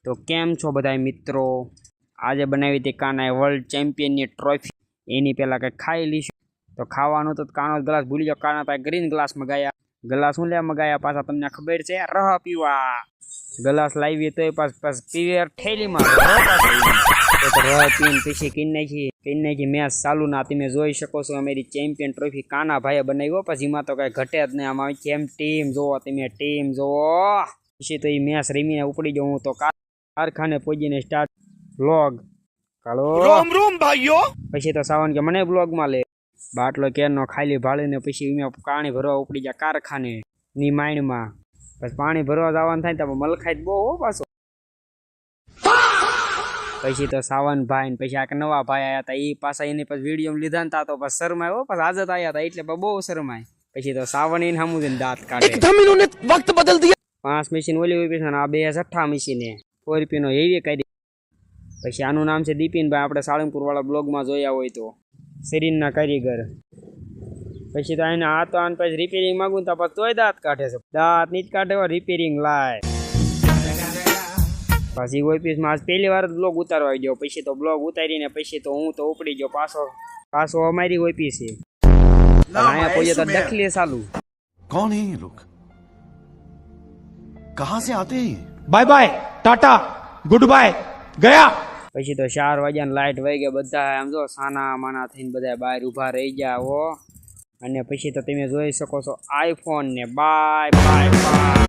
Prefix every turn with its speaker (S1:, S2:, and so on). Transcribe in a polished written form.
S1: તો કેમ છો બધા મિત્રો? આજે બનાવી હતી કાનાએ વર્લ્ડ ચેમ્પિયનની ટ્રોફી. એની પહેલાં કંઈક ખાઈ લઈશું. તો ખાવાનું તો કાનો ગ્લાસ ભૂલી જાઓ. કાના પાસે ગ્રીન ગ્લાસ મગાયા. ગ્લાસ શું લેવા મગાયા પાછા તમને ખબર છે? રહ પીવા. ગ્લાસ લાવી તોય પાછ પીવે ઠેલીમાં રહ પીને પછી કઈ નાખી મેચ ચાલુ ના. તમે જોઈ શકો છો અમારી ચેમ્પિયન ટ્રોફી કાના ભાઈએ બનાવ્યો. પછી એમાં તો કઈ ઘટે જ નહીં. આમાં કેમ ટીમ જોવો, તમે ટીમ જોવો. પછી તો એ મેચ રમીને ઉપડી જાઉં હું તો કારખાને પહોંચીને સ્ટાર્ટ બ્લોગ. હાલો રોમ રોમ ભાઈઓ. પછી તો સાવન કે મને બ્લોગમાં લે. બાટલો કેરનો ખાલી ભાળીને પછી અમે પાણી ભરવા ઉપડી ગયા કારખાને ની માઇન્ડમાં. પછી પાણી ભરવા જવાનું થાય તો મલખાઈ બહુ હો પાછો. પછી તો સાવન ભાઈ પછી આ નવા ભાઈ આવ્યા હતા. એ પાછા એને પછી વિડીયો લીધા ને તો પછી શરમાય. પછી આદત આવ્યા હતા એટલે બહુ શરમાય. પછી તો સાવન એને સામું દાંત કાઢે. વક્ત બદલ દિયા. 5 મશીન ઓલી હોય પછી આ 2006 મશીન ફોરપીનો એવી કરી. પછી આનું નામ છે દીપિનભાઈ. આપણે સાળંગપુર વાળા બ્લોગમાં જોયા હોય તો શરીરના કારીગર. પછી તો એને આ તો આને પછી રિપેરિંગ માગું તો પછી તોય દાંત કાઢે છે. દાંત નહીં જ કાઢે રિપેરિંગ લાય. પછી કોઈ પીસમાં આજ પહેલી વાર બ્લોગ ઉતારવા આવી ગયો. પછી તો બ્લોગ ઉતારીને પછી તો હું તો ઉપડી ગયો પાછો અમારી કોઈ પીસ છે. અહીંયા કોઈ તો દખલી ચાલુ.
S2: कौन है ये लोग? कहां से आते हैं?
S3: Bye bye tata good bye गया.
S1: પછી તો 4 વાગ્યાની લાઈટ વહી ગયા. બધા આમ જો સાના માના થઈને બધા બહાર ઊભા રહી ગયા હો. અને પછી તો તમે જોઈ શકો છો આઈફોન ને બાય બાય બાય.